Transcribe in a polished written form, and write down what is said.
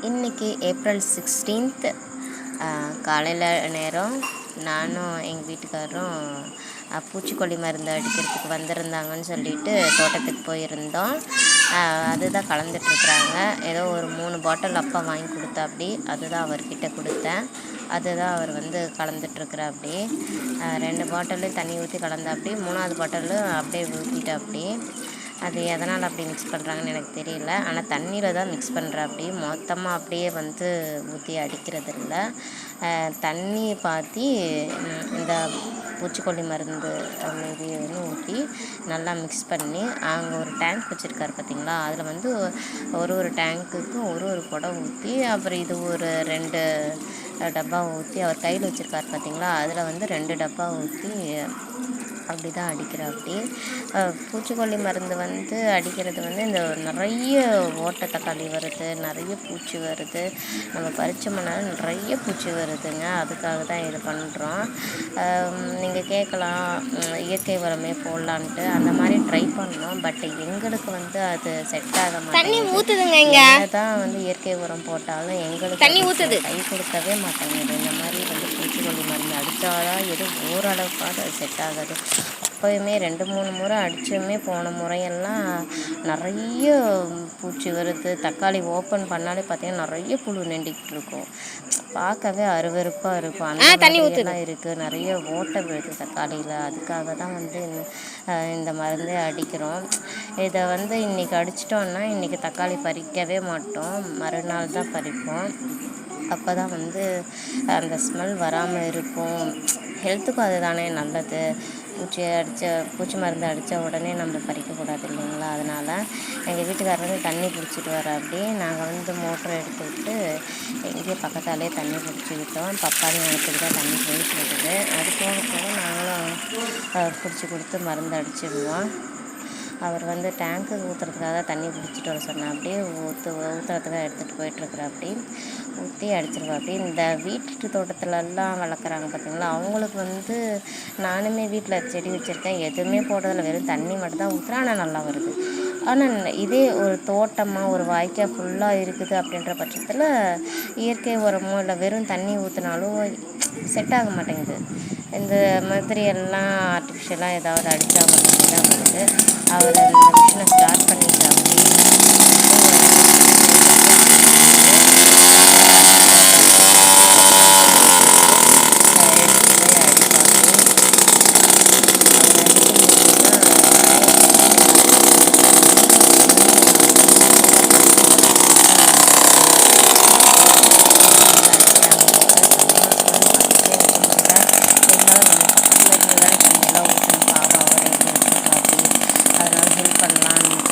இன்றைக்கி April 16th காலையில் நேரம் நானும் எங்கள் வீட்டுக்காரரும் பூச்சிக்கொல்லி மருந்து அடிக்கிறதுக்கு வந்திருந்தாங்கன்னு சொல்லிட்டு தோட்டத்துக்கு போயிருந்தோம். அதுதான் கலந்துட்டுருக்குறாங்க. ஏதோ ஒரு 3 பாட்டில் அப்பா வாங்கி கொடுத்தாப்படி, அதுதான் அவர்கிட்ட கொடுத்தேன். அதுதான் அவர் வந்து கலந்துட்டுருக்குறாப்படி. 2 பாட்டில் தண்ணி ஊற்றி கலந்தாப்படி, 3ஆவது பாட்டில் அப்படியே ஊற்றிட்டாப்படி. அது எதனால் அப்படி மிக்ஸ் பண்ணுறாங்கன்னு எனக்கு தெரியல. ஆனால் தண்ணியில் தான் மிக்ஸ் பண்ணுறாப்படி, மொத்தமாக அப்படியே வந்து ஊற்றி அடிக்கிறது இல்லை. தண்ணி பாத்தி இந்த பூச்சிக்கொல்லி மருந்து மீதி வந்து ஊற்றி நல்லா மிக்ஸ் பண்ணி, அங்கே ஒரு டேங்க் வச்சுருக்காரு பார்த்திங்களா, அதில் வந்து ஒரு டேங்க்குக்கும் ஒரு குடம் ஊற்றி, அப்புறம் இது ஒரு 2 டப்பா ஊற்றி, அவர் கையில் வச்சுருக்காரு பார்த்திங்களா, அதில் வந்து 2 டப்பா ஊற்றி அப்படி தான் அடிக்கிறாப்படி. பூச்சிக்கொல்லி மருந்து வந்து அடிக்கிறது வந்து இந்த நிறைய ஓட்டை தக்காளி வருது, நிறைய பூச்சி வருது, நம்ம பறிச்சோம்னாலும் நிறைய பூச்சி வருதுங்க. அதுக்காக தான் இது பண்ணுறோம். நீங்கள் கேட்கலாம் இயற்கை உரமே போடலான்ட்டு, அந்த மாதிரி ட்ரை பண்ணோம். பட் எங்களுக்கு வந்து அது செட் ஆக மாட்டேங்குது. என்னதான் வந்து இயற்கை உரம் போட்டாலும் எங்களுக்கு கை கொடுக்கவே மாட்டேங்குது. இந்த மாதிரி வந்து பூச்சிக்கொல்லி மருந்து அடித்தாதான் எது ஓரளவுக்காவது அது செட் ஆகுது. அப்போயுமே 2-3 முறை அடித்துமே போன முறையெல்லாம் நிறைய பூச்சி வருது. தக்காளி ஓப்பன் பண்ணாலே பார்த்திங்கன்னா நிறைய புழு நெண்டிக்கிட்டு இருக்கும். பார்க்கவே அருவருப்பாக இருக்கும். அந்த மாதிரியெல்லாம் இருக்குது. நிறைய ஓட்டை விழுது தக்காளியில். அதுக்காக தான் வந்து இந்த மருந்தே அடிக்கிறோம். இதை வந்து இன்றைக்கி அடிச்சிட்டோன்னா இன்றைக்கி தக்காளி பறிக்கவே மாட்டோம், மறுநாள் தான் பறிப்போம். அப்போ தான் வந்து அந்த ஸ்மெல் வராமல் இருக்கும். ஹெல்த்துக்கும் அது தானே நல்லது. பூச்சி மருந்து அடித்த உடனே நம்ம பறிக்கக்கூடாது இல்லைங்களா. அதனால் எங்கள் வீட்டுக்காரர் வந்து தண்ணி பிடிச்சிட்டு வராப்படி. நாங்கள் வந்து மோட்டரை எடுத்துக்கிட்டு எங்கேயோ பக்கத்தாலே தண்ணி பிடிச்சிக்கிட்டோம். பப்பாளி நிலத்துக்கு தான் தண்ணி போயிட்டு இருக்குது. அது போக நாங்களும் பிடிச்சி கொடுத்து மருந்து அடிச்சிடுவோம். அவர் வந்து டேங்க்கு ஊற்றுறதுக்காக தண்ணி பிடிச்சிட்டு வர சொன்னாப்படி, ஊற்றுறதுக்காக எடுத்துகிட்டு போயிட்டுருக்குறாப்படி. ஊற்றி அடிச்சிருவாப்படி. இந்த வீட்டு தோட்டத்துலலாம் வளர்க்குறாங்க பார்த்திங்களா, அவங்களுக்கு வந்து நானுமே வீட்டில் செடி வச்சுருக்கேன், எதுவுமே போடுறதில்ல, வெறும் தண்ணி மட்டும் தான் ஊற்றுறேன். ஆனால் நல்லா வருது. ஆனால் இதே ஒரு தோட்டமாக ஒரு வாய்க்கால் ஃபுல்லாக இருக்குது அப்படின்ற பட்சத்தில் இயற்கை உரமோ இல்லை வெறும் தண்ணி ஊற்றினாலும் செட் ஆக மாட்டேங்குது. இந்த மாதிரி எல்லாம் ஆர்டிஃபிஷியலாக ஏதாவது அடித்தா மட்டுமே தான் வருது. அவர் இந்த மிஷினை ஸ்டார்ட் பண்ணிட்டாப்படி. பண்ணலான்னு